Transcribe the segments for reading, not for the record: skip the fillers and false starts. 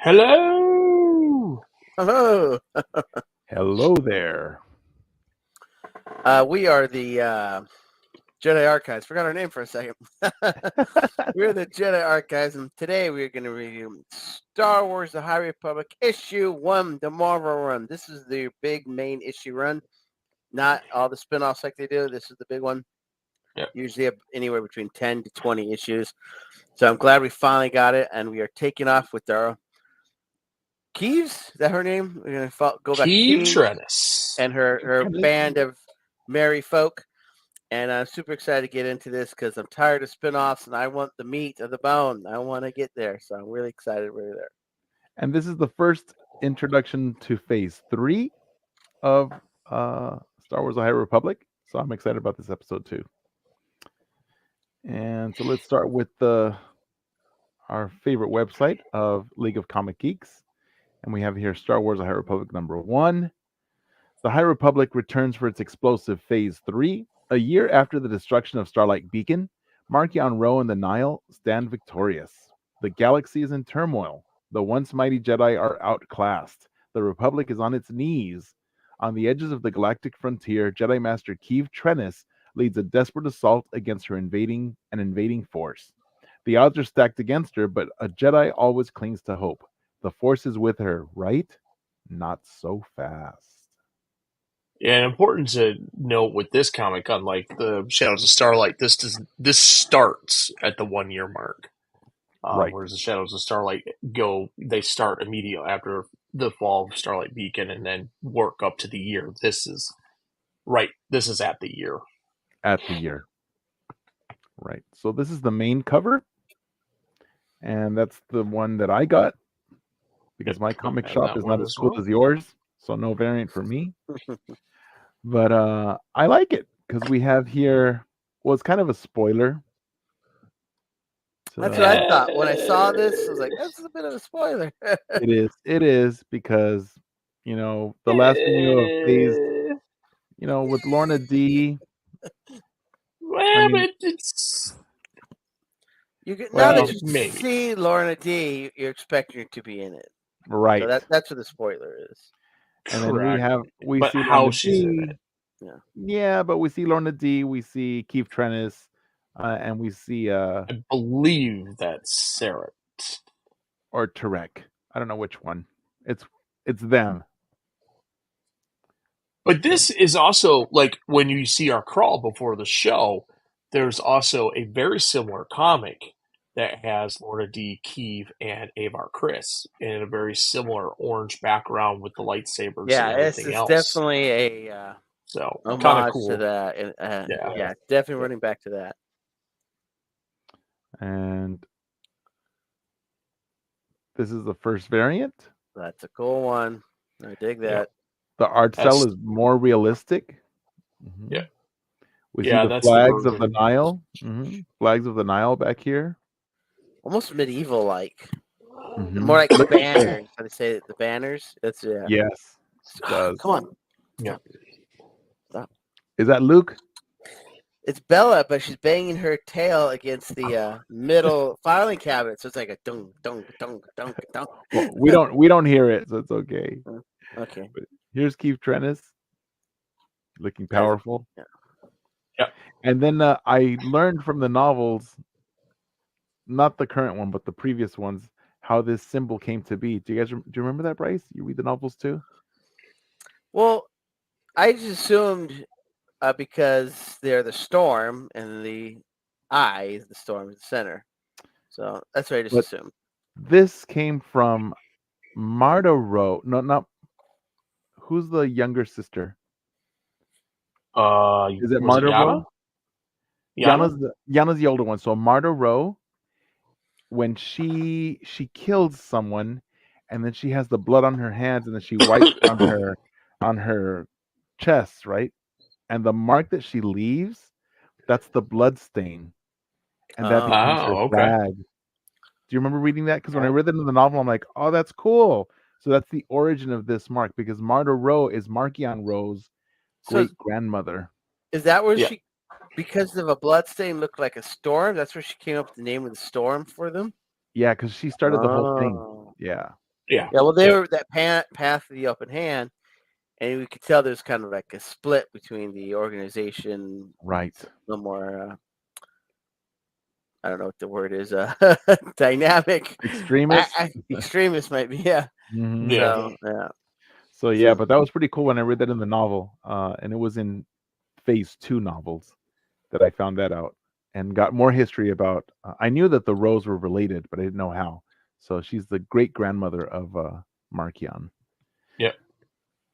Hello. Hello. Hello there. We are the Jedi Archives. Forgot our name for a second. We're the Jedi Archives, and today we're going to review Star Wars: The High Republic Issue 1, the Marvel run. This is the big main issue run, not all the spin-offs like they do. This is the big one. Yep. Usually anywhere between 10 to 20 issues. So I'm glad we finally got it, and we are taking off with our Keeves. Is that her name? We're going to go back to Keeve Keeves Trennis. and her band of merry folk. And I'm super excited to get into this because I'm tired of spin-offs and I want the meat of the bone. I want to get there. So I'm really excited we're there. And this is the first introduction to Phase 3 of Star Wars: The High Republic. So I'm excited about this episode too. And so let's start with our favorite website of League of Comic Geeks. And we have here Star Wars: The High Republic #1. The High Republic returns for its explosive Phase 3. A year after the destruction of Starlight Beacon, Marchion Ro and the Nile stand victorious. The galaxy is in turmoil. The once mighty Jedi are outclassed. The Republic is on its knees. On the edges of the galactic frontier, Jedi Master Keeve Trennis leads a desperate assault against an invading force. The odds are stacked against her, but a Jedi always clings to hope. The Force is with her, right? Not so fast. Yeah, and important to note with this comic, unlike the Shadows of Starlight, this starts at the 1 year mark. Right. Whereas the Shadows of Starlight they start immediately after the fall of Starlight Beacon and then work up to the year. This is at the year. At the year. Right. So this is the main cover. And that's the one that I got because my comic shop is not as cool as yours. So no variant for me. But I like it because we have here, well, it's kind of a spoiler. That's what I thought. When I saw this, I was like, this is a bit of a spoiler. It is because, the last we knew of Phase, with Lorna D. Well, but it's... Now that you see Lorna D, you're expecting her to be in it. Right. So that's what the spoiler is. And then we see how Lorna she's D. in it. Yeah, but we see Lorna D, we see Keeve Trennis, and we see I believe that's Sarah. Or Tarek. I don't know which one. It's them. But this is also, like, when you see our crawl before the show, there's also a very similar comic that has Lorna D, Keeve, and Avar Chris in a very similar orange background with the lightsabers and everything else. It's definitely a homage cool to that. And, definitely running back to that. And this is the first variant. That's a cool one. I dig that. Yep. The art style is more realistic. Mm-hmm. Yeah. We see the flags of the Nile. Mm-hmm. Flags of the Nile back here. Almost medieval-like. Mm-hmm. More like the banners. How they say it, the banners? That's Yes. Come on. Yeah. Stop. Is that Luke? It's Bella, but she's banging her tail against the middle filing cabinet, so it's like a dunk, dunk, dunk, dunk, dunk. Well, we don't hear it, so it's okay. Okay. But here's Keeve Trennis, looking powerful. Yeah. And then I learned from the novels, not the current one, but the previous ones, how this symbol came to be. Do you remember that, Bryce? You read the novels too? Well, I just assumed because they're the storm and the eye is the storm is the center. So that's what I just assumed. This came from Marta Ro. No, not who's the younger sister? Is it Marta Ro? Yana's the older one. So Marta Ro, when she kills someone, and then she has the blood on her hands, and then she wipes on her chest, right? And the mark that she leaves, that's the blood stain, and that becomes her flag. Do you remember reading that? Because when I read that in the novel, I'm like, oh, that's cool. So that's the origin of this mark, because Marta Ro is Marchion Ro's great grandmother. Is that where she, because of a blood stain, looked like a storm? That's where she came up with the name of the storm for them? Yeah, because she started the whole thing. Yeah. Yeah. Yeah, well, they Yep. were that path of the open hand, and we could tell there's kind of like a split between the organization, Right. a little more. I don't know what the word is. Dynamic, Extremists. extremist might be. Yeah. Mhm. Yeah. So yeah. So yeah, So but that was pretty cool when I read that in the novel, and it was in Phase 2 novels that I found that out and got more history about. I knew that the Rose were related, but I didn't know how. So she's the great grandmother of Markion. Yep.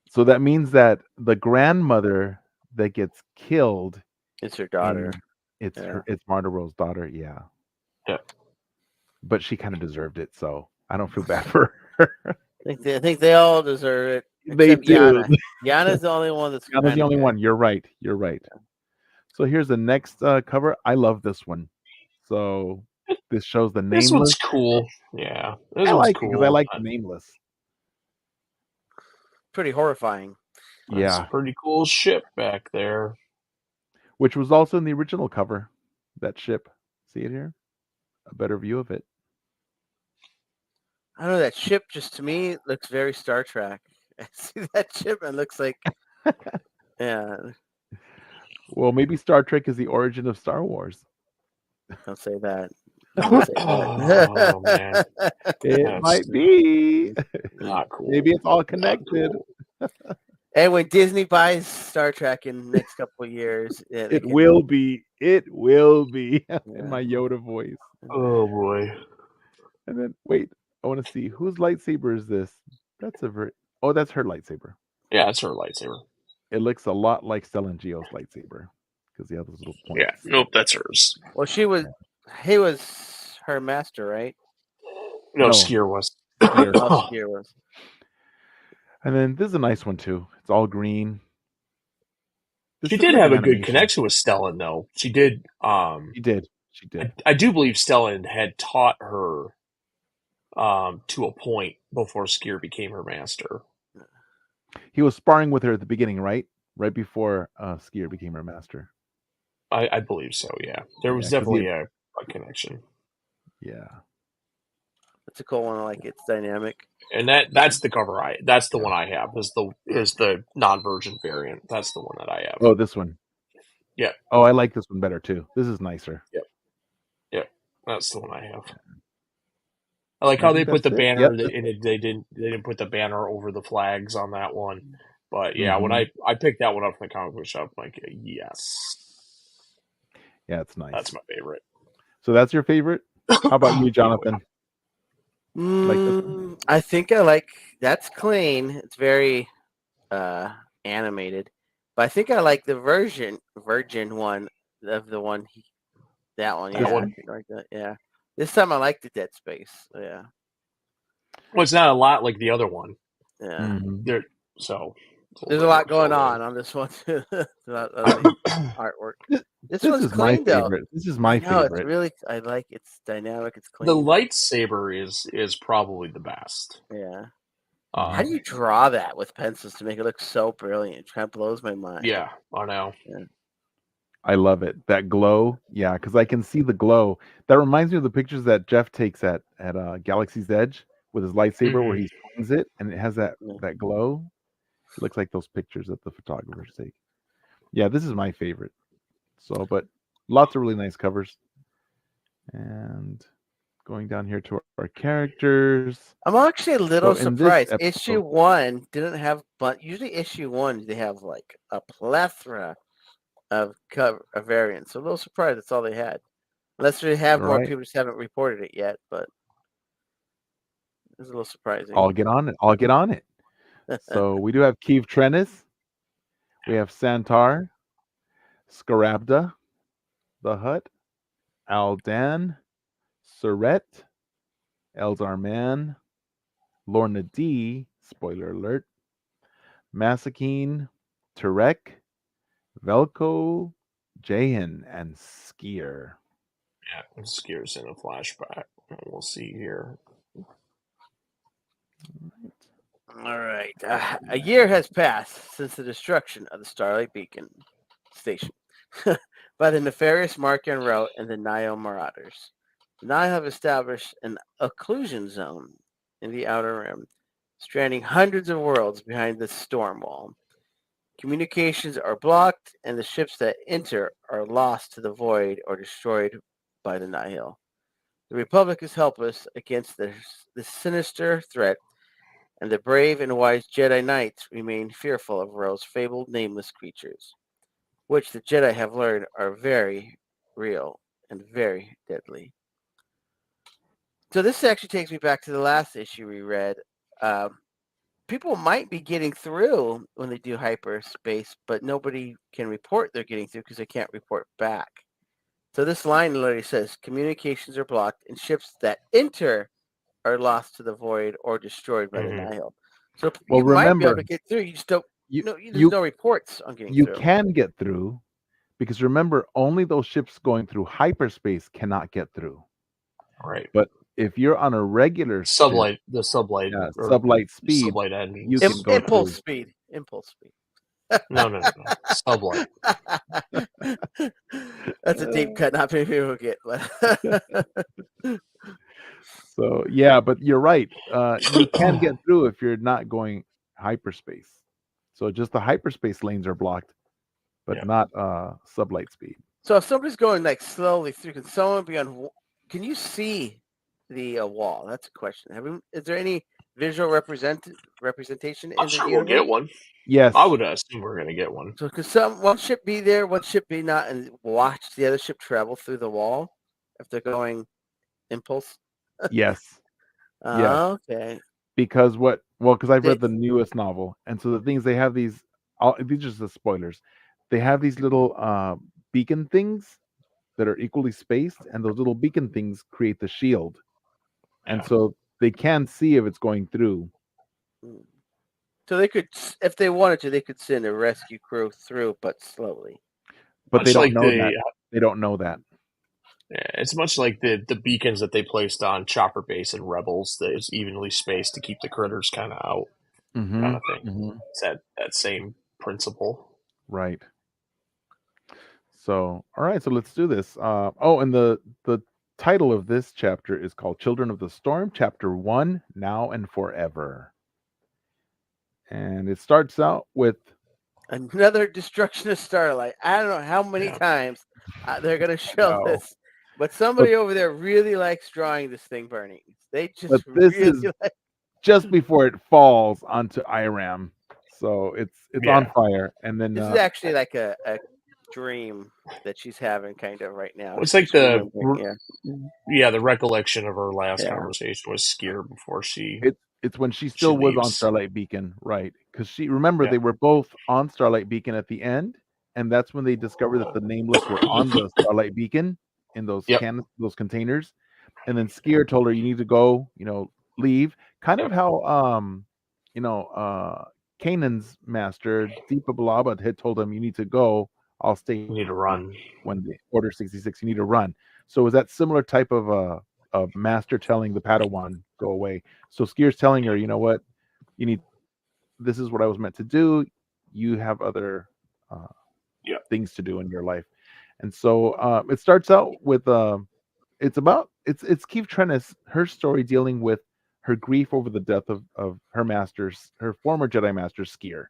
So that means that the grandmother that gets killed it's her daughter. in it's Yeah. her it's Marta Rose's daughter, yeah. Yep. But she kind of deserved it, so I don't feel bad for her. I think they all deserve it They except do. Yana. Yana's the only one that's Anna's kind the of only good. one. You're right. You're right. So here's the next cover. I love this one. So this shows the This one's Nameless. cool. Yeah. This I one's like it because I cool. like the Nameless. Pretty horrifying. That's a Yeah, pretty cool ship back there. which was also in the original cover. That ship. See it here? A better view of it. I don't know, that ship just to me looks very Star Trek. I see that ship and it looks like yeah. Well, maybe Star Trek is the origin of Star Wars. Don't say that. Don't say Oh man, that. It that's might be. not cool. Maybe it's all Not connected. cool. And when Disney buys Star Trek in the next couple of years, yeah, they It can. will be. It will be in Yeah. my Yoda voice. Oh boy. And then wait, I want to see whose lightsaber is this? That's a very. Oh, that's her lightsaber. Yeah, it's her lightsaber. It looks a lot like Stellan Geo's lightsaber because they have those little points. Yeah. Nope, that's hers. Well, he was her master, right? No, No. Skier was. Skier. Oh, Skier was. And then this is a nice one too. It's all green. This She looks did like have an a good animation. connection with Stellan, though. She did. She did. She did. I do believe Stellan had taught her to a point before Skier became her master. He was sparring with her at the beginning, right? Right before Skier became her master. I believe so. Yeah, there was 'cause he definitely had- a connection, yeah. That's a cool one. I like it. It's dynamic. and that's the cover. That's the Yeah. one I have. Is the non-version variant. That's the one that I have. Oh, this one. Yeah. Oh, I like this one better too. This is nicer. Yep. That's the one I have. I like I how they think put the that's it. banner. Yep. They didn't put the banner over the flags on that one. But yeah, when Mhm. I picked that one up from the comic book shop, I'm like, yes, Yeah, it's nice. that's my favorite. So that's your favorite? How about you, Jonathan? Like this one? I think I like that's clean. It's very animated, but I think I like the virgin one of the one that one. That Yeah, one? I think I like that. Yeah, this time I like the Dead Space. Yeah, Well, it's not a lot like the other one. yeah. Mhm. There, so it's There's a little lot bit more going filled on this one too. The artwork. This This one's is my clean though. favorite. This is I my know it's favorite. really. I like it's dynamic. It's The clean. lightsaber is probably the best. Yeah. Mm-hmm. How do you draw that with pencils to make it look so brilliant? It kind of blows my mind. Yeah, I know. I love it. That glow. Yeah, because I can see the glow. That reminds me of the pictures that Jeff takes at Galaxy's Edge with his lightsaber where Mhm. he swings it and it has that Yeah. that glow. It looks like those pictures that the photographers take. Yeah, this is my favorite. So, but lots of really nice covers. And going down here to our characters. I'm actually a little So in this surprised. episode- Issue 1 didn't have, but usually issue 1 they have like a plethora of variants. So a little surprised that's all they had, unless they have more Right. people just haven't reported it yet. But it's a little surprising. I'll get on it. I'll get on it. So we do have Keeve Trennis. We have Santar, Scarabda, the Hutt, Aldan, Surret, Eldar Man, Lorna D, spoiler alert, Masakine, Turek, Velko, Jahan, and Skier. Yeah, and Skier's in a flashback. We'll see here. All right. A year has passed since the destruction of the Starlight Beacon Station by the nefarious Markian Route and the Nile Marauders. The Nile have established an occlusion zone in the Outer Rim, stranding hundreds of worlds behind the storm wall. Communications are blocked, and the ships that enter are lost to the void or destroyed by the Nihil. The Republic is helpless against the sinister threat, and the brave and wise Jedi Knights remain fearful of Ro's fabled nameless creatures, which the Jedi have learned are very real and very deadly. So this actually takes me back to the last issue we read. Uh, People might be getting through when they do hyperspace, but nobody can report they're getting through because they can't report back. So this line literally says communications are blocked and ships that enter are lost to the void or destroyed by the Mhm. Nihil. So Well, you might be able remember, to get through. You just don't. you No, there's you no reports on getting you through. can get through because remember, only those ships going through hyperspace cannot get through. Right. But if you're on a regular ship, The sublight yeah, or sublight speed, sublight you engines. can go Impulse through. speed. Impulse speed. No. Sublight. That's a deep cut. Not many people get. So yeah, but you're right. You can get through if you're not going hyperspace. So just the hyperspace lanes are blocked, but Yeah. not sublight speed. So if somebody's going like slowly through, can someone be on? Can you see the wall? That's a question. Is there any visual representation I'm in the sure we'll universe? get one. Yes. I would assume we're gonna get one. So could one ship be there, one ship be not, and watch the other ship travel through the wall if they're going impulse? Yes. Yes. Okay. Because because I've They, read the newest novel, and so the things they have these these are just the spoilers. They have these little beacon things that are equally spaced, and those little beacon things create the shield. And Yeah. so they can see if it's going through. so they could, if they wanted to, they could send a rescue crew through, but slowly. But they Much don't like know that. They don't know that. it's much like the beacons that they placed on Chopper Base and Rebels that is evenly spaced to keep the critters kind of out, kind of thing. It's that same principle. Right. So, all right. So let's do this. And the title of this chapter is called "Children of the Storm," Chapter 1, Now and Forever. And it starts out with Another destruction of Starlight. I don't know how many Yeah. times they're going to show No. this, but somebody over there really likes drawing this thing burning. They just but this really is like. just before it falls onto Iram. So it's Yeah. on fire, and then This is actually like a dream that she's having kind of right now. Well, it's like She's remembering, the recollection of her last Yeah. conversation with Skier before she it's when she still was on leaves. Starlight Beacon, right? Because she remember Yeah. they were both on Starlight Beacon at the end, and that's when they discovered that the Nameless were on the Starlight Beacon in those Yep. those containers. And then Skier told her, "You need to go, leave." Kind of how Kanan's master Deepa Balaba had told him, "You need to go. I'll stay." You need to run. When the Order 66, you need to run. So is that similar type of master telling the Padawan go away? So Skier's telling her, you know what, you need. This is what I was meant to do. You have other things to do in your life, and so it starts out with it's Keith Trennis, her story dealing with her grief over the death of her former Jedi master Skier.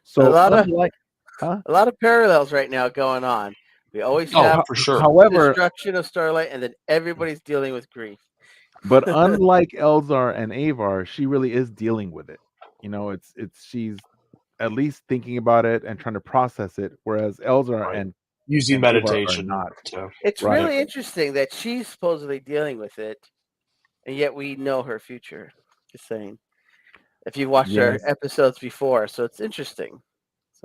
So a lot of parallels right now going on. We always have for sure. However, destruction of Starlight, and then everybody's dealing with grief. but unlike Elzar and Avar, she really is dealing with it. She's at least thinking about it and trying to process it, whereas Elzar and using and Avar are meditation not. It's Right. really interesting that she's supposedly dealing with it, and yet we know her future. Just saying. If you watched our Yes. episodes before, so it's interesting.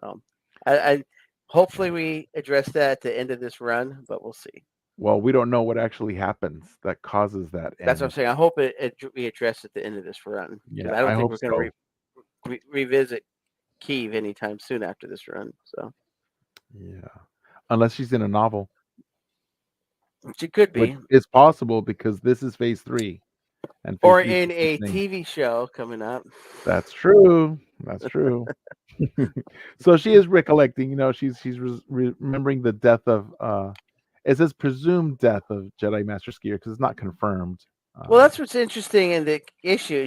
So, I hopefully we address that at the end of this run, but we'll see. Well, we don't know what actually happens that causes that. That's what I'm saying. I hope we address at the end of this run. Yeah, I don't I think hope we're going to revisit Kiev anytime soon after this run. So yeah, unless she's in a novel, she could which be, is possible because this is phase 3, and or phase 3 in a thing. TV show coming up. That's true. That's true. So she is recollecting. She's remembering the death of. It says presumed death of Jedi Master Skier because it's not confirmed. Well, that's what's interesting in the issue.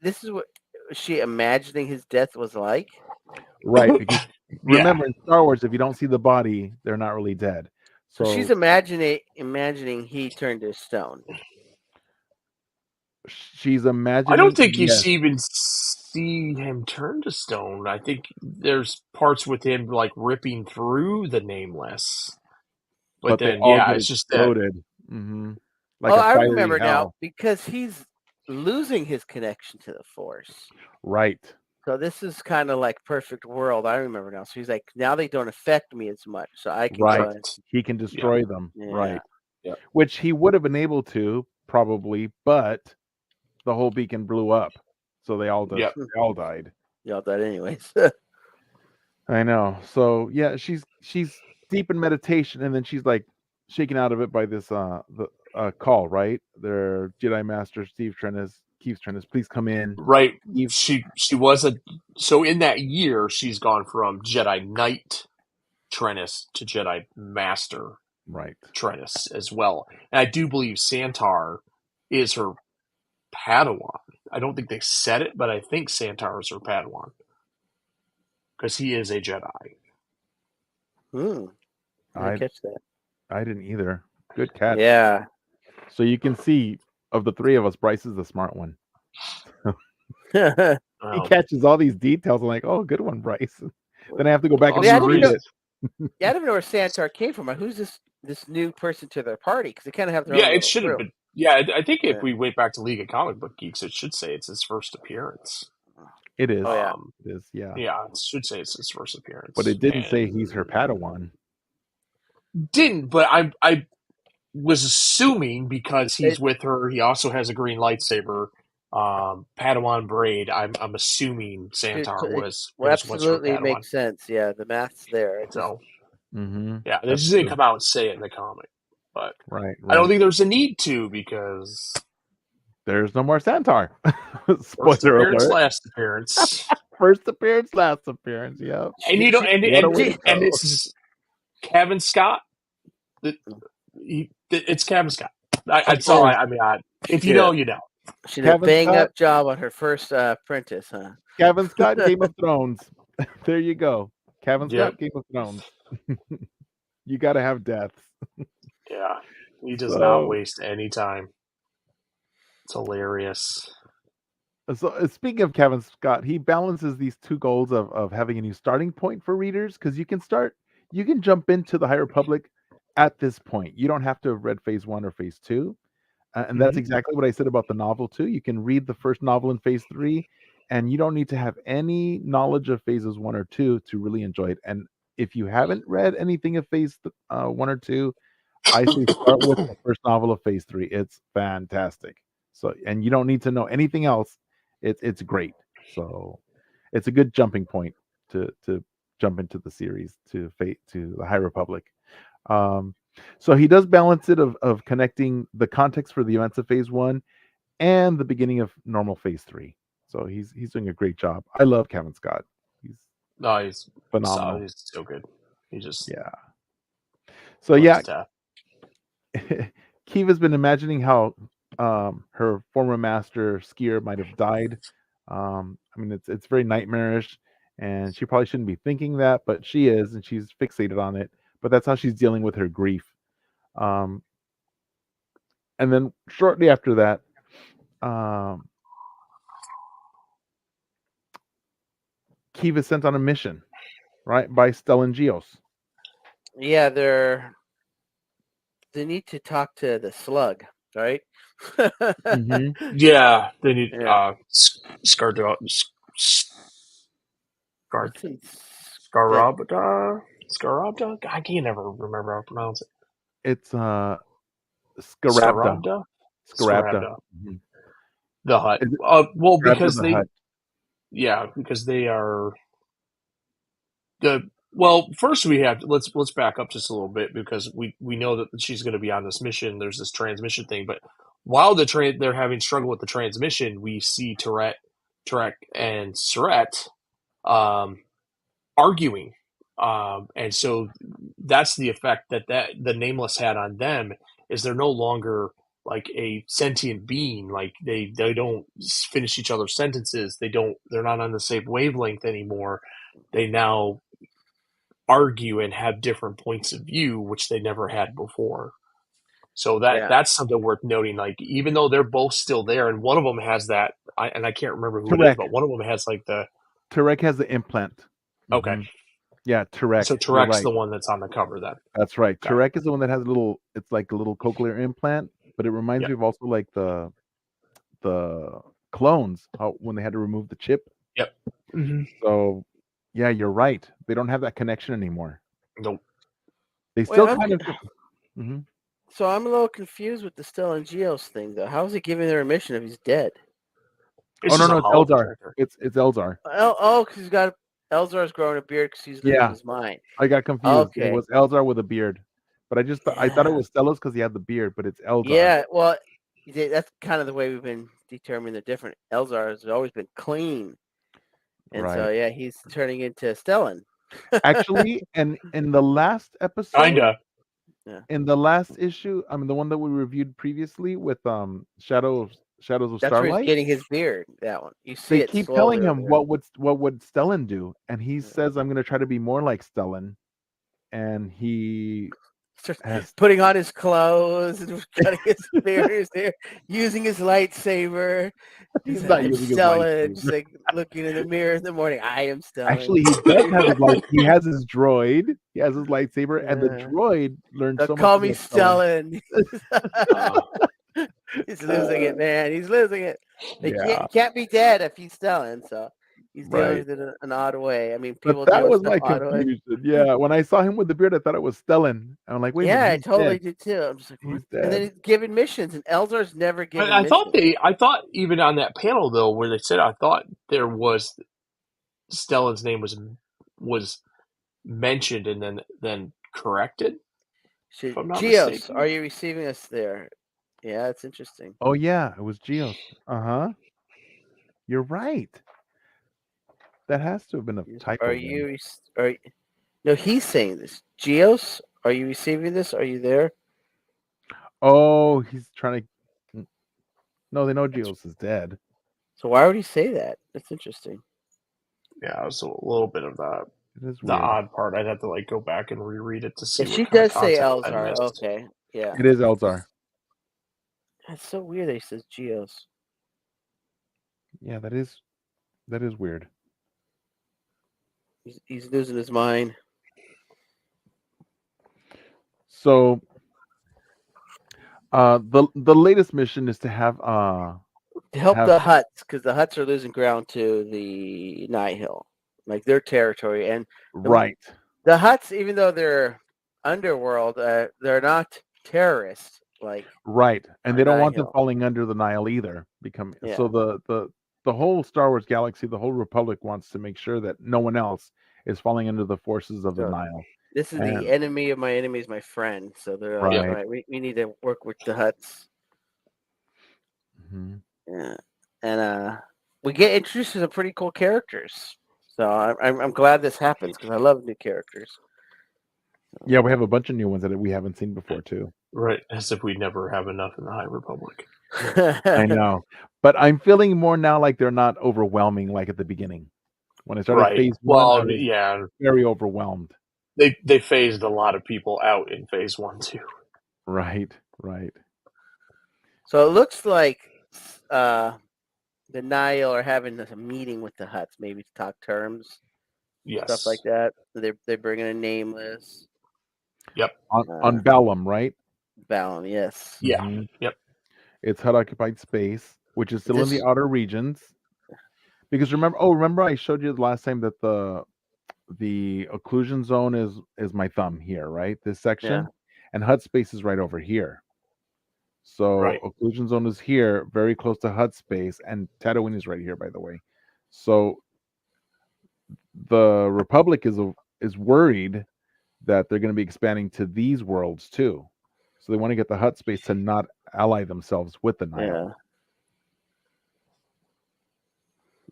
This is what she imagining his death was like. Right, because Yeah. remember in Star Wars, if you don't see the body, they're not really dead. So she's So imagining he turned to stone. she's I don't imagining, think you yes, even see him turn to stone. I think there's parts with him like ripping through the nameless. But but they then, all yeah, get it's just that. exploded. Hmm. Like Oh, a I fiery remember now hell. because he's losing his connection to the Force. Right, So this is kind of like perfect world. I remember now. So he's like, now they don't affect me as much, so I can go. right. Correct. He can Yeah. destroy them. Yeah. Right. Yeah. Which he would have been able to probably, but the whole beacon blew up, so Yeah. they all died. Y'all that anyways. I know. So yeah, she's deep in meditation, and then she's like shaken out of it by this the call. Right, their Jedi Master Keith Trennis, please come in. Right. Eve, She was a so in that year she's gone from Jedi Knight Trennis to Jedi Master right. Trennis as well. And I do believe Santar is her Padawan. I don't think they said it, but I think Santar is her Padawan because he is a Jedi. I didn't I catch that. I didn't either. Good catch. Yeah. So you can see of the three of us, Bryce is the smart one. Yeah, He Um, catches all these details. I'm like, oh, good one, Bryce. Then I have to go back and also, I didn't reread know. it. Yeah, I didn't know where Santar came from. Who's this new person to their party? Because they kind of have their yeah, own it little should have group. been. Yeah, I think if Yeah. we went back to League of Comic Book Geeks, it should say it's his first appearance. It is. Oh yeah. It is. Yeah. Yeah, it should say it's his first But appearance. it didn't say And he's her Padawan. didn't, but I was assuming because he's It with her, he also has a green lightsaber, Padawan braid. I'm assuming Santar it was her absolutely Padawan. makes sense. Yeah, the math's there. It just So Mm-hmm. yeah, they That's just didn't true. come out and say it in the comic, but Right. I don't Right. think there's a need to because There's no more Santar. first Spoiler appearance, alert. last appearance, First appearance, last appearance. Yep. and she, she What a way to and go. it's Kevin Scott. It's Kevin Scott. Of That's all. course. I mean, if she you did know, a you know. she did a Kevin bang Scott. up job on her first apprentice, huh? Kevin Scott, Game of Thrones. There you go. Kevin Yep. Scott, Game of Thrones. You got to have deaths. Yeah. He does not So, waste any time. It's hilarious. speaking of Kevin Scott, he balances these two goals of having a new starting point for readers because you can jump into the High Republic at this point. You don't have to have read Phase 1 or Phase 2. And that's Mhm. exactly what I said about the novel too. You can read the first novel in Phase 3, and you don't need to have any knowledge of Phases 1 or 2 to really enjoy it. And if you haven't read anything of Phase 1 or 2, I say start with the first novel of Phase 3. It's fantastic. So, and you don't need to know anything else. It's great. So, it's a good jumping point to jump into the series to the High Republic. Um, so he does balance it of connecting the context for the events of Phase 1 and the beginning of normal Phase 3. So he's doing a great job. I love Kevin Scott. He's No, he's solid. phenomenal. He's so good. He just Yeah. So loves yeah, to death. Kiva's been imagining how her former master skier might have died. I mean, it's very nightmarish, and she probably shouldn't be thinking that, but she is, and she's fixated on it. But that's how she's dealing with her grief. Um, and then shortly after that, um, Kiva's sent on a mission, right, by Stellangios. Yeah, they need to talk to the slug, right? Mm-hmm. Yeah, they need Yeah. Scardo Scar What's in the Scarabda. I can't ever remember how to pronounce it. It's Scarabda. Scarabda. Scarabda. Scarabda. Mm-hmm. The Hut. Is it Well, Scarabda because the Hutt? because they are the well. First, we have let's back up just a little bit because we know that she's going to be on this mission. There's this transmission thing, but while they're having struggle with the transmission, we see Tarek, and Surette um, arguing, and so that's the effect that the Nameless had on them is they're no longer like a sentient being. Like they don't finish each other's sentences. They're not on the same wavelength anymore. They now argue and have different points of view, which they never had before. So Yeah. that's something worth noting. Like even though they're both still there, and one of them has that, and I can't remember who it is, Tarek. but one of them has like the Tarek has the implant. okay. Yeah, Tarek. So You're Tarek's right. the one that's on the cover then. That's right. Got Tarek is the one that has a little. It's like a little cochlear implant, but it reminds Yep. me of also like the clones, how when they had to remove the chip. Yep. Mm-hmm. So, yeah, you're right. They don't have that connection anymore. Nope. They still Wait, kind of. Mhm. So I'm a little confused with the Stellan Geos thing, though. How is he giving their mission if he's dead? It's Oh no, just a no, it's hollow Eldar. projector. It's Eldar. Oh, because he's got Elzar's growing a beard because he's losing Yeah. his mind. I got confused. It Okay. was Eldar with a beard, but I just I thought it Yeah. was Stellos because he had the beard, but it's Eldar. Yeah, well, that's kind of the way we've been determining the different. Elzar has always been clean, and so Right. yeah, he's turning into Stellan. Actually, and in the last episode, Kinda. in the last issue, I mean the one that we reviewed previously with Shadows of That's where he's Starlight. getting his beard. That one. You see They it keep slowly telling over him there. what would Stellan do, and he Yeah. says, "I'm going to try to be more like Stellan," and he has Putting on his clothes and cutting his beard there, using his lightsaber. he's He's not like, I'm using his Stellan. Just lightsaber. like looking in the mirror in the morning. I am Stellan. Actually, he does have his light. He has his droid. He has his lightsaber, and the Yeah. droid learned They'll so much call me about Stellan. Stellan. He's losing it, man. He's losing it. Yeah, He can't be dead if he's Stellan, so he's dealing right. with it in an odd way. I mean, But people that deal with was stuff my odd way. confusion. Yeah, when I saw him with the beard, I thought it was Stellan. I'm like, wait a Yeah, minute, I he's totally dead. did too. I'm just like, what? He's And then dead. he's giving missions, and Eldor's never given I thought missions. I thought even on that panel though, where they said, I thought there was Stellan's name was mentioned and then corrected, if I'm not Geos, mistaken. are you receiving us there? Yeah, it's interesting. Oh yeah, it was Geos. You're right. That has to have been a typo. Are Then. you? No, he's saying this. Geos, are you receiving this? Are you there? Oh, he's trying to. No, they know Geos is dead. So why would he say that? That's interesting. Yeah, it was a little bit of It is the weird. odd part. I'd have to like go back and reread it to see If what she kind of does say content I Elzar, missed. okay, yeah. It is Eldar. That's so weird that he says Geos. Yeah, that is weird. He's losing his mind. So, the latest mission is to have To help the Hutts, because the Hutts are losing ground to the Nihil, like their territory. And right. The Hutts, even though they're underworld, they're not terrorists. Like Right, and they don't want them Nihil. falling under the Nile either. So the whole Star Wars galaxy, the whole Republic wants to make sure that no one else is falling under the forces of the Nile. This is the enemy of my enemy is my friend. So they're like, Right. all right, we need to work with the Hutts. Mm-hmm. Yeah, and we get introduced to some pretty cool characters. So I'm glad this happens because I love new characters. Yeah, we have a bunch of new ones that we haven't seen before too. Right, as if we never have enough in the High Republic. I know, but I'm feeling more now like they're not overwhelming like at the beginning. When I started phase one, I was very overwhelmed. They phased a lot of people out in phase 1 too. Right. So it looks like the Nile are having a meeting with the Hutts, maybe to talk terms, stuff like that. They're bringing a Nameless. Yep. On Balam, right? Balam, yes. Yeah. Mm-hmm. Yep. It's HUD occupied space, which is still in the outer regions. Because remember I showed you the last time that the occlusion zone is my thumb here, right? This section, and HUD space is right over here. So occlusion zone is here, very close to HUD space, and Tatooine is right here, by the way. So the Republic is worried that they're going to be expanding to these worlds too. So they want to get the HUD space to not ally themselves with the Nile. Yeah.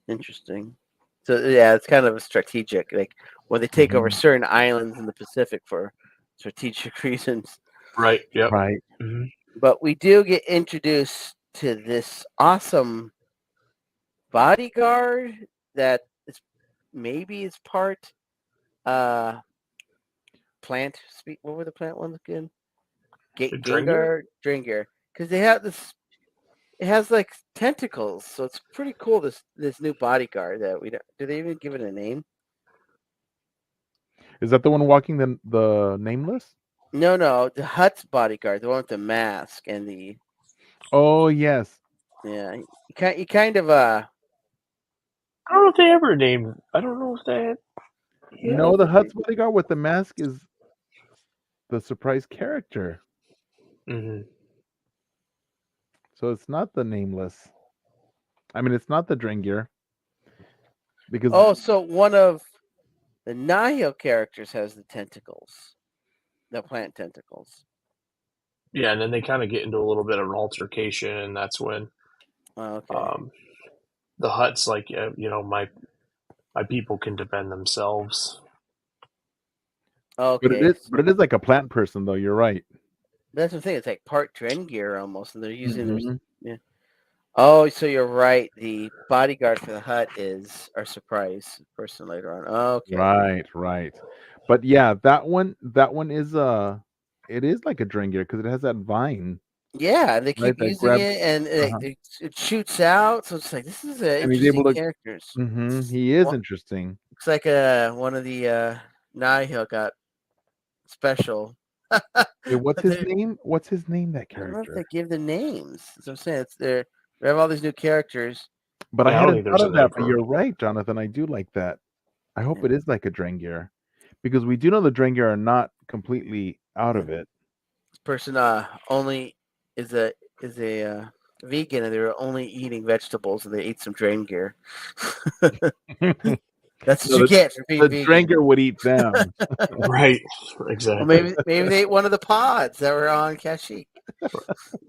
Interesting. So yeah, it's kind of a strategic, like when they take over certain islands in the Pacific for strategic reasons. Right. Yep. Right. Mm-hmm. But we do get introduced to this awesome bodyguard that is maybe is part plant. What were the plant ones again? Dringer? Dringar. Because they have this. It has like tentacles, so it's pretty cool. This new bodyguard that we don't. Do they even give it a name? Is that the one walking the nameless? No, the Hutt's bodyguard, the one with the mask and the Oh yes. yeah. You kind of I don't know if they ever named. I don't know if they. Yeah. No, the Hutt's bodyguard with the mask is the surprise character. Mm-hmm. So it's not the nameless. I mean, it's not the Dringier. Because so one of the Nihil characters has the tentacles, the plant tentacles. Yeah, and then they kind of get into a little bit of an altercation, and that's when Okay. The Hutt's like, my people can defend themselves. Okay. But it is like a plant person, though. You're right. That's the thing. It's like part Drengir almost, and they're using Mhm. yeah. Oh, so you're right. The bodyguard for the Hutt is our surprise person later on. Okay. Right. But yeah, that one is it is like a Dringier because it has that vine, Yeah, and they right? keep That using grabs, it, and uh-huh. it shoots out. So it's like this is And he's interesting able to. characters. He is Well, interesting. looks like one of the Nihil got special. Hey, what's But his name? What's his name? That I don't know if they character. give the names. That's what I'm saying. We have all these new characters. But I Yeah, I don't hadn't think thought there's a of name that. But for. you're right, Jonathan. I do like that. I hope Yeah. it is like a Drengier, because we do know the Drengier are not completely out of it. This person only is a vegan, and they were only eating vegetables, and they ate some drain gear. That's what No, you get for being the vegan. Drengier would eat them. Right, Well, exactly. maybe they ate one of the pods that were on Kashyyyk.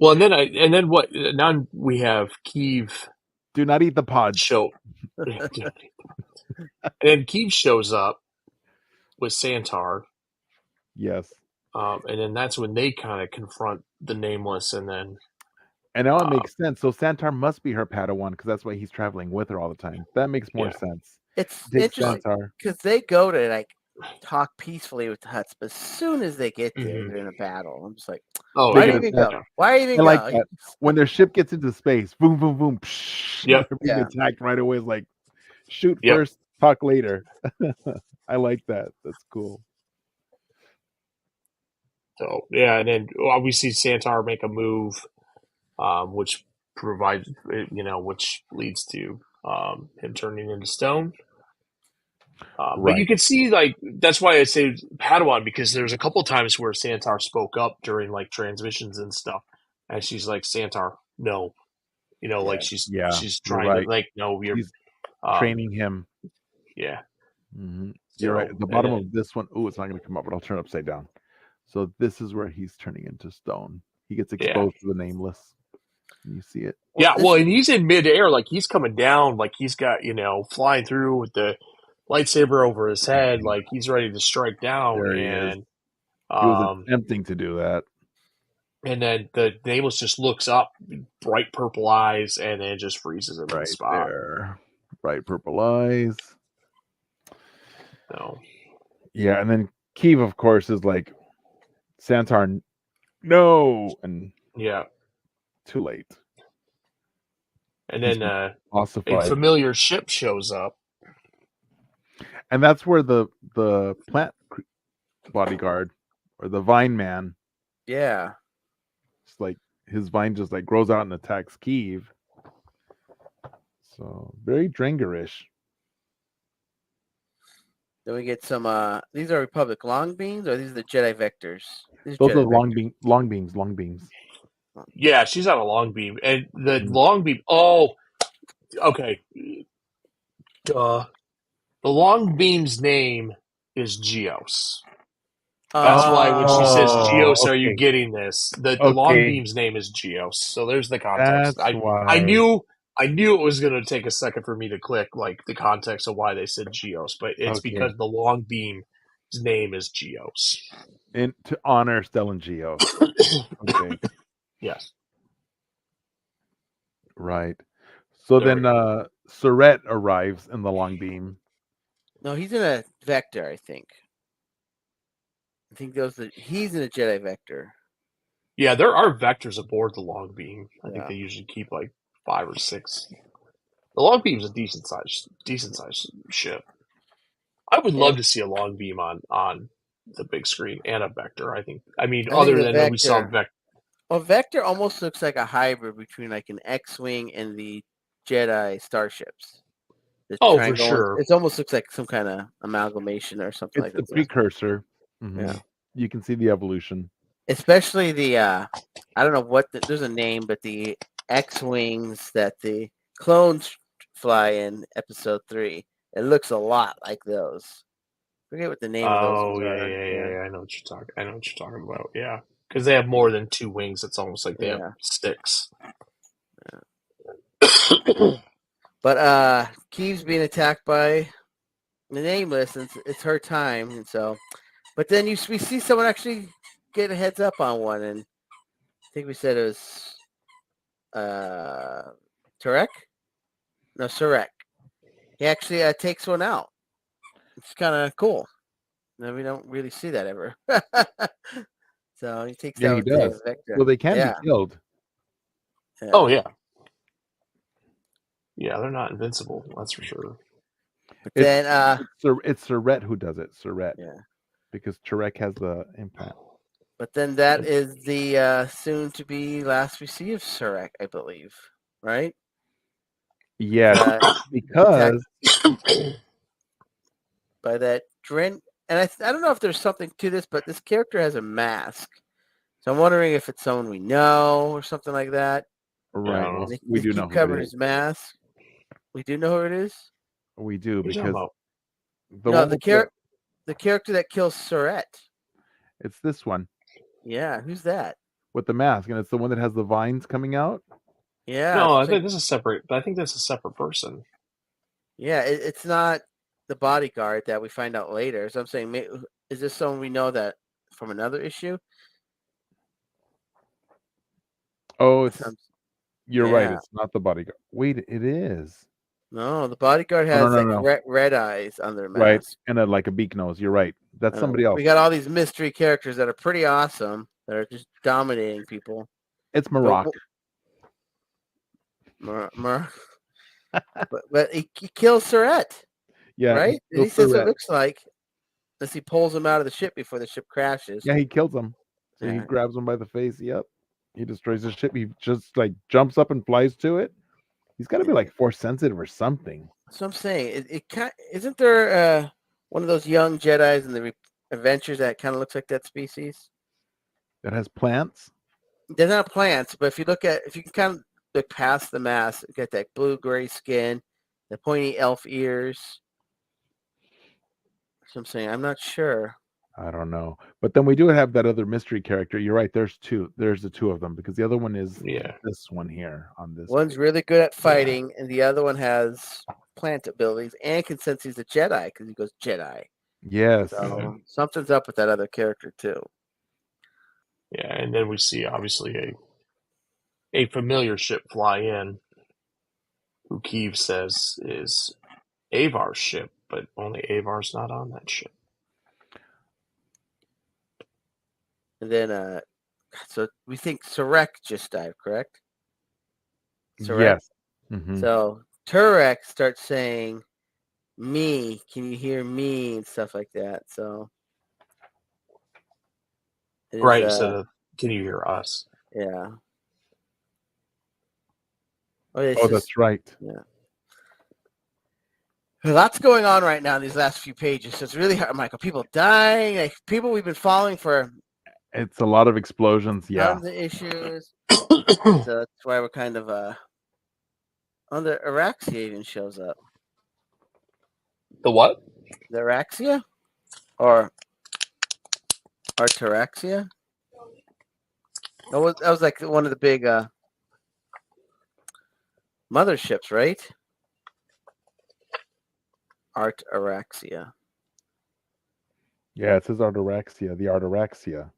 Well, and then what? Now we have Keeve Do not eat the pods. show, and then Keeve shows up with Santar, Yes. and then that's when they kind of confront the Nameless, and then And now it uh, makes sense. So Santar must be her Padawan because that's why he's traveling with her all the time. That makes more yeah, sense. It's Take interesting Santar. because they go to like talk peacefully with the Huts, but as soon as they get there, mm-hmm. they're in a battle. I'm just like, Oh They why do get you yeah, even go? attacked. Why do you I even like go? that. When their ship gets into space, boom, boom, boom, psh, yep, they're being Yeah. attacked right away. It's like, shoot yep. first, talk later. I like that. That's cool. So yeah, and then we see Santar make a move, which provides, which leads to him turning into stone. But you Right. can see, like, that's why I say Padawan, because there's a couple times where Santar spoke up during like transmissions and stuff, and she's like, "Santar, no," like Yeah. Yeah, she's you're trying to right. like, no, you're, She's um, training him. yeah. You're right. So At the and bottom then of this one, oh, it's not going to come up, but I'll turn it upside down. So this is where he's turning into stone. He gets yeah, exposed to the nameless. You see it. Well, yeah. Well, and he's in midair, like he's coming down, like he's got flying through with the lightsaber over his head, like he's ready to strike down, There he is. and He was um, attempting to do that. and then the nameless just looks up, bright purple eyes, and then just freezes him in the Right spot. there. Bright purple eyes. So Yeah, and then Keeve, of course, is like, Santar, no! And yeah, too late. and He's then been a ossified. familiar ship shows up. And that's where the plant bodyguard or the vine man, yeah. it's like his vine just like grows out and attacks Keeve. So very Drengerish. Then we get some. These are Republic long beams, or these are the Jedi vectors. These Those Jedi are long beams. Yeah, she's on a long beam, and the long beam. Oh, okay. Duh. The long beam's name is Geos. That's why when she says Oh, Geos, are you okay. getting this? The long Okay. beam's name is Geos. So there's the context. That's I why. knew it was going to take a second for me to click like the context of why they said Geos, but it's Okay. because the long beam's name is Geos. And to honor Stellan Geos. Okay. Yes. Right. So There then we go. Surrett arrives in the long beam. No, he's in a Vector, I think. I think he's in a Jedi Vector. Yeah, there are vectors aboard the long beam. I think Yeah. they usually keep like 5 or 6. The long beam's a decent sized ship. I would Yeah. love to see a long beam on the big screen and a vector. I mean, I think other the than we saw Vector. vector. Well, Vector almost looks like a hybrid between like an X-wing and the Jedi starships. The Oh, for triangle. sure. It almost looks like some kind of amalgamation or something It's like the that. precursor. Yeah. You can see the evolution. Especially the I don't know what there's a name, but the X-wings that the clones fly in Episode 3. It looks a lot like those. Forget what the name of those ones Oh, yeah, are. yeah, yeah, Yeah. yeah. I know what you're talking about. Yeah, because they have more than 2 wings. It's almost like they have Yeah. sticks. But Keeve's being attacked by the Nameless, and it's her time, and so. But then we see someone actually get a heads up on one, and I think we said it was Tarek? No, Sarek. He actually takes one out. It's kind of cool. No, we don't really see that ever. So he takes Yeah, he out the does. Vector. Well, they can be Yeah, killed. Oh, yeah. yeah. Yeah, they're not invincible. That's for sure. But It's then, it's Surrett who does it. Surrett, yeah. because Tarek has the implant. But then that is the soon-to-be last we see of Sarek, I believe. Right? Yes, Attacked because by that Dren. And I don't know if there's something to this, but this character has a mask. So I'm wondering if it's someone we know or something like that. Yeah, I right. don't Well, know. we They do know keep who it covering is. his mask. We do know who it is. We do, What are you talking because about? the No, one with the the character that kills Surrett. it's this one Yeah, who's that? with the mask, and it's the one that has the vines coming out. Yeah, No, I it's like think this is separate. But I think that's a separate person. yeah, it's not the bodyguard that we find out later. So I'm saying, is this someone we know that from another issue? Oh, That's it's you're right. yeah. It's not the bodyguard. Wait, it is. No, the bodyguard Oh, no, has no, like no. red eyes on their Right, mask. and like a beak nose. You're right. That's somebody We else. got all these mystery characters that are pretty awesome that are just dominating people. It's But Maroc. but he kills Surrett, Yeah, he right? He kills says it Surrett. looks like as he pulls him out of the ship before the ship crashes. Yeah, he kills him. So he Yeah. grabs him by the face. Yep. He destroys the ship. He just like jumps up and flies to it. He's got to be like force sensitive or something. So I'm saying isn't there one of those young Jedi's in the adventures that kind of looks like that species? That has plants. They're not plants, but if you can kind of look past the mask, you get that blue gray skin, the pointy elf ears. So I'm saying I'm not sure. I don't know. But then we do have that other mystery character. You're right. There's two. There's the two of them, because the other one is Yeah. this one here on this One's page. really good at fighting, and the other one has plant abilities and can sense he's a Jedi because he goes Jedi. Yes. So something's up with that other character too. Yeah, and then we see obviously a familiar ship fly in, who Keeve says is Avar's ship, but only Avar's not on that ship. And then so we think Sarek just died, correct? Sarek. Yes. Mhm. So Turek starts saying, "Me, can you hear me?" and stuff like that. So it is, Right, instead of can you hear us? yeah. Oh, it's Oh, just that's right. yeah. Lots going on right now in these last few pages. So it's really hard, Michael. People dying, like people we've been following for It's a lot of explosions. Yeah. tons of issues. So that's why we're kind of on the Araxia even shows up. The what? The Araxia? Or Artaraxia? That was like one of the big motherships, right? Artaraxia. Yeah, it says Artaxia, the Artaxia.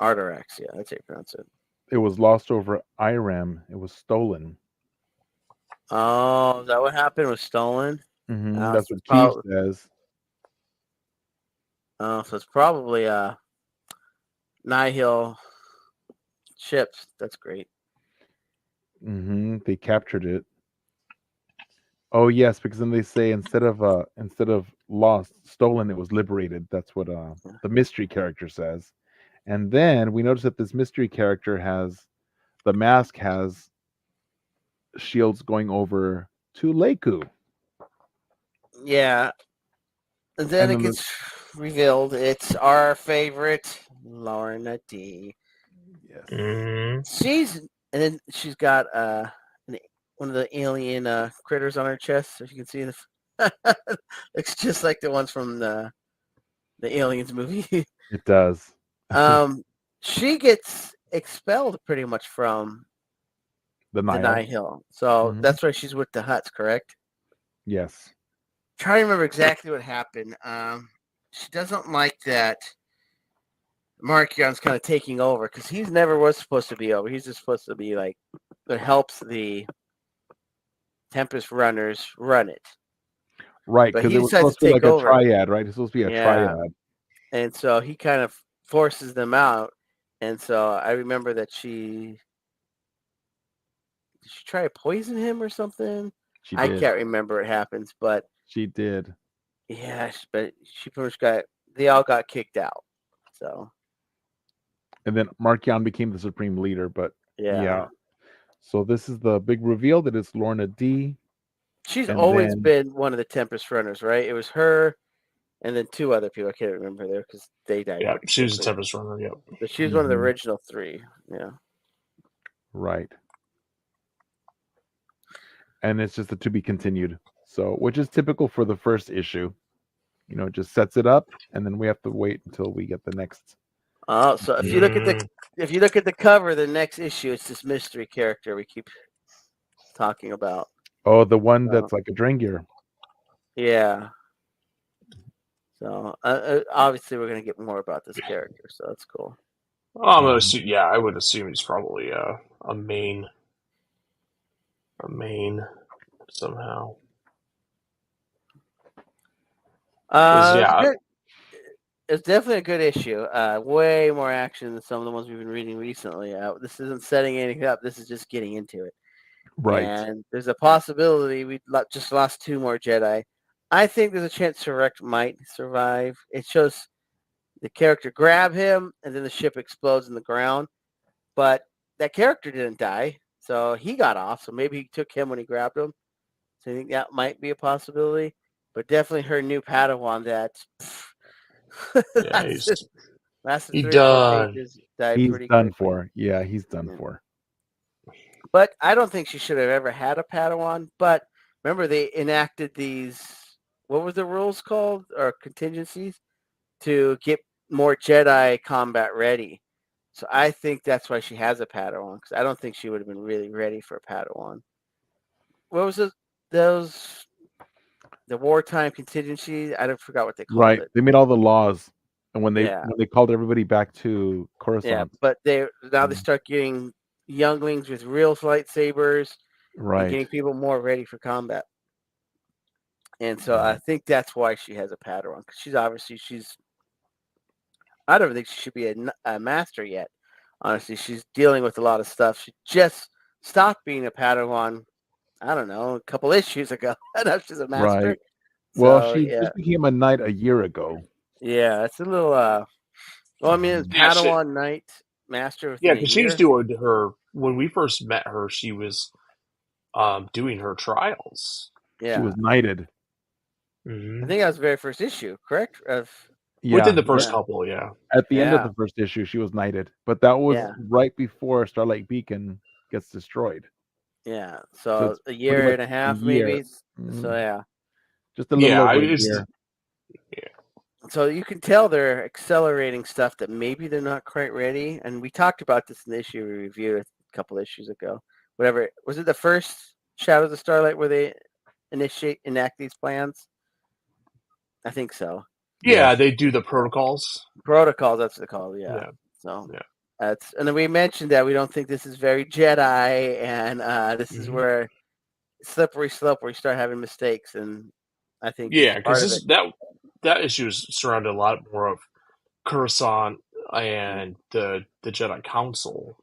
Artaraxia. That's how you pronounce it. it was lost over IRAM. It was stolen. Oh, is that what happened? Was stolen? That's So what Keeve says. so it's probably Nihil ships. That's great. They captured it. Oh yes, because then they say instead of lost, stolen, it was liberated. That's what the mystery character says. And then we notice that this mystery character the mask has shields going over to Leiku. Yeah. And then And it then gets revealed it's our favorite Lorna D. yes. And then she's got one of the alien critters on her chest, if you can see it's just like the ones from the Aliens movie. It does. She gets expelled pretty much from The the Nile. Nihil. So that's why she's with the Hutts, correct? Yes. Trying to remember exactly what happened. She doesn't like that Markion's kind of taking over because he's never was supposed to be over. He's just supposed to be like that helps the Tempest runners run it. Right, But because he it was decides supposed to to be take like a over. triad, right? It's supposed to be a triad. And so he kind of forces them out. And so I remember that did she try to poison him or something? I Did. can't remember what happens, but She did. yeah, but she pretty much they all got kicked out. So And then Markion became the supreme leader, but yeah. So this is the big reveal that it's Lorna D. She's And always then been one of the Tempest runners, right? It was her and then two other people. I can't remember there because they died. Yeah, pretty she was a quickly. Tempest runner. Yep. But she was one of the original three. Yeah. Right. And it's just a to be continued. So, which is typical for the first issue. It just sets it up, and then we have to wait until we get the next. Oh, so if you look at the cover, the next issue, it's this mystery character we keep talking about. Oh, the one that's like a Drengir. Yeah. So obviously we're gonna get more about this character, so that's cool. I'm gonna assume. Yeah, I would assume he's probably a main somehow. It's definitely a good issue. Way more action than some of the ones we've been reading recently. This isn't setting anything up. This is just getting into it. Right. And there's a possibility we just lost 2 more Jedi. I think there's a chance Surrect might survive. It shows the character grab him, and then the ship explodes in the ground. But that character didn't die, so he got off. So maybe he took him when he grabbed him. So I think that might be a possibility. But definitely her new Padawan that lasted 3 or 4 pages, died He's pretty done quickly. for. Yeah, he's done for. But I don't think she should have ever had a Padawan. But remember, they enacted these, what was the rules called, or contingencies, to get more Jedi combat ready. So I think that's why she has a Padawan, because I don't think she would have been really ready for a Padawan. What was it? The wartime contingency? I forgot what they called it. They made all the laws, and when they called everybody back to Coruscant. Yeah, but they start getting younglings with real lightsabers, and getting people more ready for combat. And so I think that's why she has a Padawan, because I don't think she should be a master yet. Honestly, she's dealing with a lot of stuff. She just stopped being a Padawan, I don't know, a couple issues ago. Now she's a master. Right. Well, she just became a knight a year ago. Yeah, it's a little. Well, I mean, Padawan knight master. Yeah, because she was doing her when we first met her. She was doing her trials. Yeah, she was knighted. I think that was the very first issue, correct? Within the first couple, yeah. At the end of the first issue, she was knighted, but that was right before Starlight Beacon gets destroyed. Yeah, so a year and a half, maybe. So yeah, just a little over a year. So you can tell they're accelerating stuff that maybe they're not quite ready. And we talked about this in the issue we reviewed a couple issues ago. Whatever, was it the first Shadows of Starlight where they enact these plans? I think so. Yeah, they do the protocols. Protocols, that's what they're called. Yeah. So And then we mentioned that we don't think this is very Jedi, and this is where slippery slope where you start having mistakes, and I think this is Yeah, because part of it. this that issue is surrounded a lot more of Coruscant and the Jedi Council,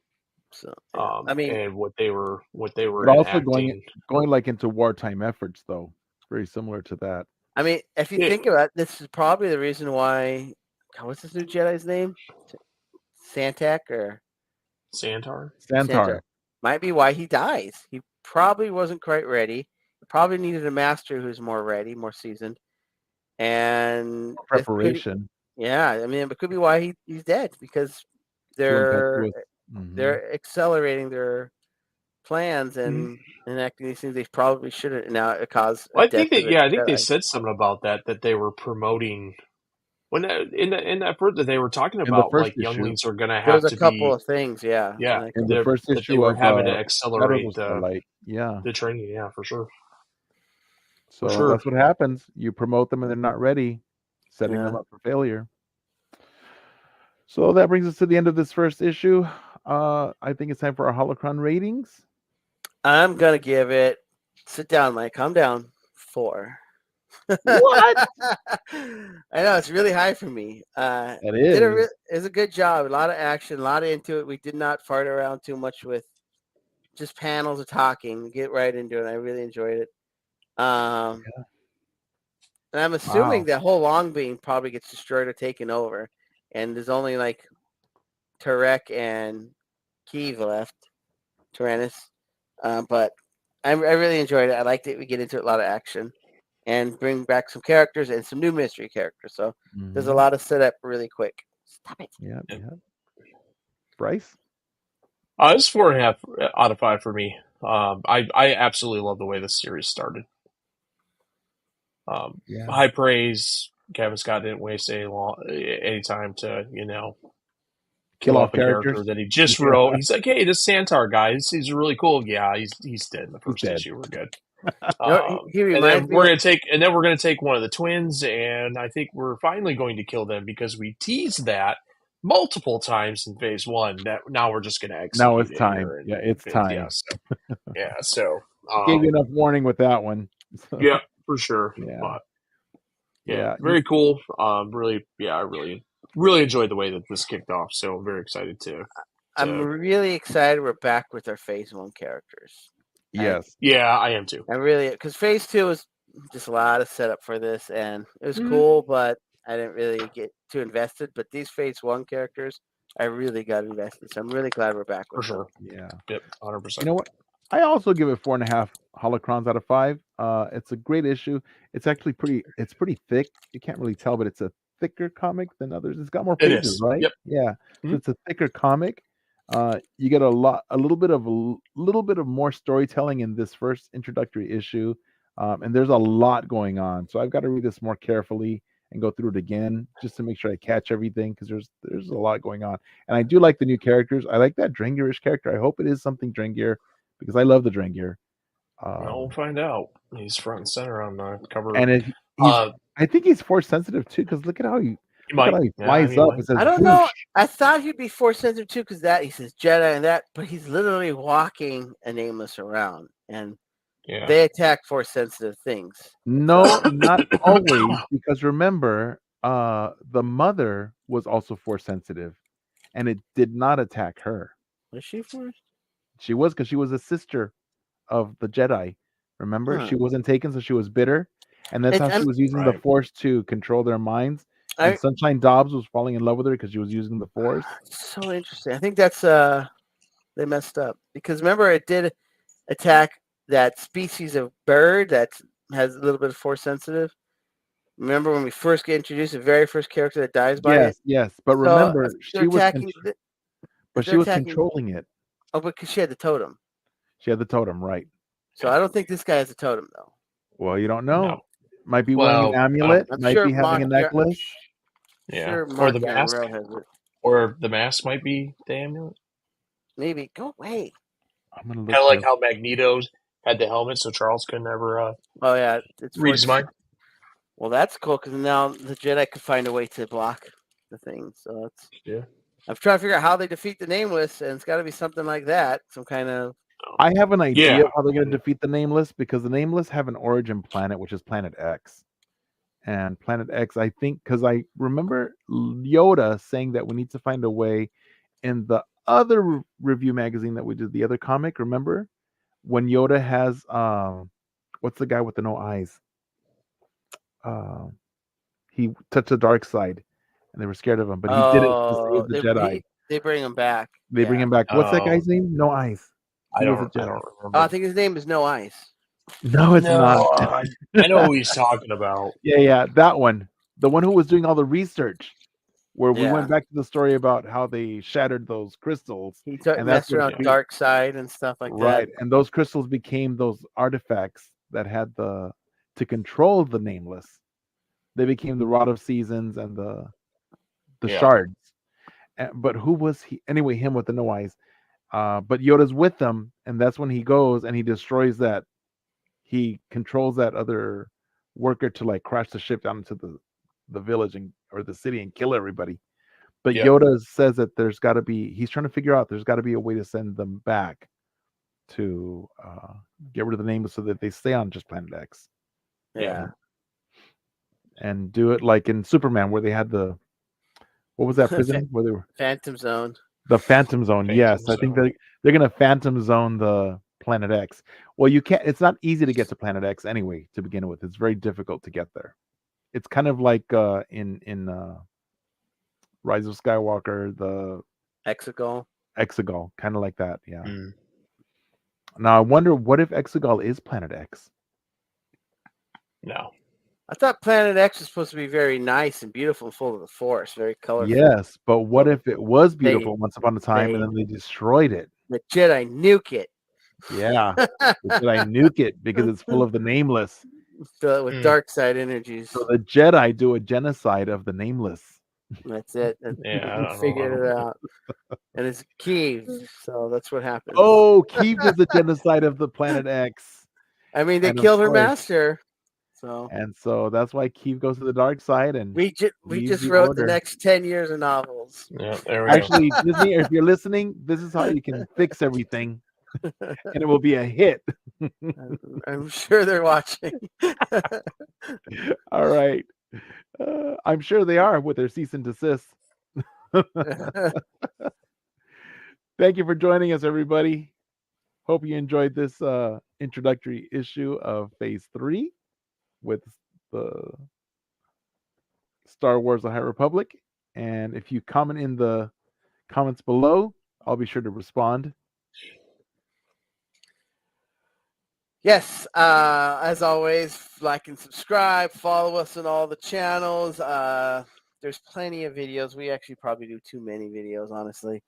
So yeah, I mean, and what they were But also enacting. going like into wartime efforts, though. Very similar to that. if you Yeah, think about it, this is probably the reason why. God, what's this new Jedi's name? Santak or Santar. Santar? Santar Might be why he dies. He probably wasn't quite ready. Probably needed a master who's more ready, more seasoned, and this could, preparation. yeah. I mean, it could be why he's dead because Too they're impetuous. Hmm. they're accelerating their plans and enacting these things they probably shouldn't. Now it caused a Well, death of a I think they Jedi. said something about that they were promoting when in that that they were talking In the about first like issue, younglings are going to There was have a to couple be of things, yeah, yeah like in the first that they issue were of having to Shadows accelerate of Starlight, yeah. the training. Yeah, for sure, for So sure. that's what happens. You promote them and they're not ready, setting them yeah. up for failure. So that brings us to the end of this first issue. I think it's time for our holocron ratings. I'm gonna give it. Sit down, Mike. Calm down. 4. What? I know it's really high for me. That Did a is. is a good job. A lot of action, a lot into it. We did not fart around too much with just panels of talking. Get right into it. I really enjoyed it. Um, and I'm assuming Wow. that whole long beam probably gets destroyed or taken over, and there's only like Tarek and Kiev left. Tyrannus. But I really enjoyed it. I liked it. We get into a lot of action and bring back some characters and some new mystery characters. So there's a Hmm. lot of setup really quick. Stop it. Yeah, Yeah. yeah. Bryce? It's 4.5 out of 5 for me. I absolutely love the way this series started. Yeah. High praise. Kevin Scott didn't waste any time to Kill kill off off a character characters. that he just Yeah, wrote. He's like, hey, this Santar guy, he's really cool. Yeah, he's dead in the he's first dead. issue. We're good. You know, he And reminds then me. we're gonna take one of the twins, and I think we're finally going to kill them because we teased that multiple times in phase one. That now we're just gonna Now execute it's it time. here, Yeah, it's and yeah, time. so Gave you enough warning with that one. So, yeah, for sure. yeah. But yeah, Yeah. very cool. Really, yeah, I really enjoyed the way that this kicked off. So I'm very excited I'm to really excited we're back with our Phase 1 characters. Yes. yeah, I am too. I really, because Phase 2 was just a lot of setup for this, and it was Mhm. cool, but I didn't really get too invested. But these Phase 1 characters, I really got invested. So I'm really glad we're back For with them. sure. Yeah. Yep, You 100%. know what? I also give it 4.5 holocrons out of 5. It's a great issue. It's actually pretty thick. You can't really tell, but it's a thicker comic than others. It's got more It pages, is. right? Yep. Yeah. So Mhm. it's a thicker comic. You get a little bit of more storytelling in this first introductory issue, and there's a lot going on. So I've got to read this more carefully and go through it again just to make sure I catch everything because there's a lot going on. And I do like the new characters. I like that Drengirish character. I hope it is something Drengir because I love the Drengir. Well, we'll find out. He's front and center on the cover. And he's Uh, I think he's force sensitive too because he look at might. how he Yeah, I flies mean, he up. might. It says I don't know. whoosh. I thought he'd be force sensitive too, because he says Jedi and that, but he's literally walking a nameless around, and Yeah. they attack force sensitive things. No, not always because remember, the mother was also force sensitive, and it did not attack her. Was she force? She was because she was a sister of the Jedi. Remember, Huh. she wasn't taken, so she was bitter, and that's how she was using the Right. Force to control their minds. And Sunshine Dobbs was falling in love with her because she was using the Force. So interesting. I think that's they messed up because remember it did attack that species of bird that has a little bit of force sensitive. Remember when we first get introduced, the very first character that dies by it. Yes, but So remember, they're attacking. but They're she was attacking. controlling it. Oh, because she had the totem. She had the totem, right? So I don't think this guy has a totem though. Well, you don't No. know. Might be wearing an Well, I don't. amulet. I'm Might sure be having a necklace. Yeah. Sure, Or the Mark mask. Rail has it. Or the mask might be the amulet. Maybe go away. I'm gonna look Kind of like here. how Magneto had the helmet, so Charles could never Oh yeah, it's read his mind. Well, that's cool because now the Jedi could find a way to block the thing. So that's Yeah. I'm trying to figure out how they defeat the Nameless, and it's got to be something like that. Some kind of. I have an idea Yeah. of how they're going to defeat the Nameless, because the Nameless have an origin planet, which is Planet X. And Planet X, I think, because I remember Yoda saying that we need to find a way in the other review magazine that we did, the other comic, remember? When Yoda has, what's the guy with the no eyes? He touched the dark side and they were scared of him, but he did it to save the Jedi. They bring him back. They bring him back. What's that guy's name? No eyes. He was a Jedi. I don't Oh, remember. I think his name is No Ice. No, it's not. I know who he's talking about. Yeah, that one. The one who was doing all the research, where we Yeah. went back to the story about how they shattered those crystals. He And that's messed what around dark side and stuff like right. that. And those crystals became those artifacts that had to control the Nameless. They became the Rod of Seasons and the Yeah. shards. But who was he? Anyway, him with the no eyes. But Yoda's with them, and that's when he goes and he destroys that. He controls that other worker to like crash the ship down into the village or the city and kill everybody. But Yeah. Yoda says that there's got to be. He's trying to figure out there's got to be a way to send them back to get rid of the Nameless so that they stay on just Planet X. Yeah. And do it like in Superman, where they had the what was that prison where they were Phantom Zone. the Phantom Zone. Yes, I think they're gonna Phantom Zone the Planet X. Well, you can't. It's not easy to get to Planet X anyway. To begin with, it's very difficult to get there. It's kind of like in Rise of Skywalker, the Exegol, kind of like that. Yeah. Mm. Now I wonder, what if Exegol is Planet X? No. I thought Planet X was supposed to be very nice and beautiful and full of the Force, very colorful. Yes, but what if it was beautiful once upon a time and then they destroyed it? The Jedi nuke it. Yeah, the Jedi nuke it because it's full of the Nameless. With dark side energies. So the Jedi do a genocide of the Nameless. That's it. Yeah, I figured it out. And it's Keeve, so that's what happens. Oh, Keeve does the genocide of the Planet X. I mean, they killed her master. So that's why Keeve goes to the dark side, and we just wrote the next 10 years of novels. Yeah, there we Actually, Disney, if you're listening, this is how you can fix everything, and it will be a hit. I'm sure they're watching. All right, I'm sure they are with their cease and desist. Thank you for joining us, everybody. Hope you enjoyed this introductory issue of Phase 3 with the Star Wars: The High Republic. And if you comment in the comments below, I'll be sure to respond. Yes, as always, like and subscribe, follow us on all the channels. There's plenty of videos. We actually probably do too many videos, honestly.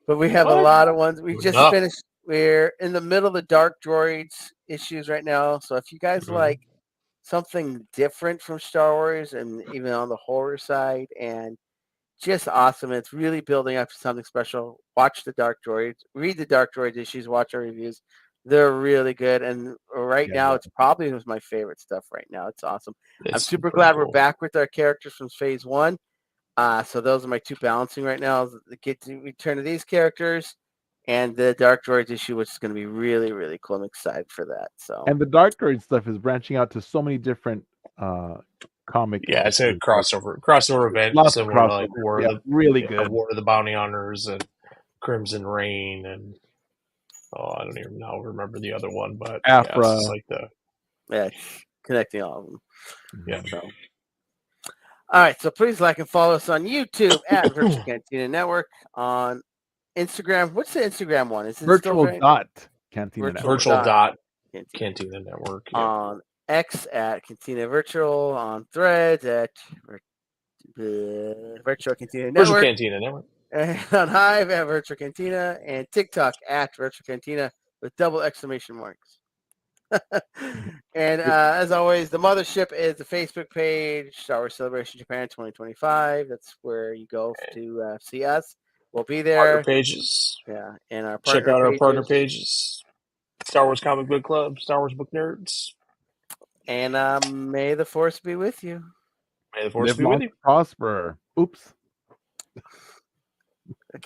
But we have a lot of ones. We just finished. We're in the middle of the Dark Droids issues right now. So if you guys like something different from Star Wars and even on the horror side and just awesome, it's really building up to something special, watch the Dark Droids, read the Dark Droids issues, watch our reviews. They're really good. And right now, it's probably my favorite stuff right now. It's awesome. I'm super glad we're back with our characters from Phase 1. So those are my two balancing right now. Get to return to these characters and the Dark Droids issue, which is going to be really, really cool. I'm excited for that. So, and the Dark Droid stuff is branching out to so many different comic. Yeah, it's a crossover event, Lots similar of to like War of the really good War of the Bounty Hunters and Crimson Reign and I don't even now remember the other one, but Afra. It's like connecting all of them. Yeah. So. All right, so please like and follow us on YouTube at Virtual Cantina Network, on Instagram. What's the Instagram one? Is it Virtual Dot Cantina Network? Virtual Dot Cantina Network. Yeah. On X at Cantina Virtual, on Threads at Virtual Cantina Network. Virtual Cantina Network. And on Hive at Virtual Cantina, and TikTok at Virtual Cantina with double exclamation marks. And as always, the mothership is the Facebook page, Star Wars Celebration Japan 2025. That's where you go to see us. We'll be there. Partner pages. Yeah, and our check out our partner pages. Star Wars Comic Book Club, Star Wars Book Nerds. And may the Force be with you. May the Force be with you. Prosper. Oops.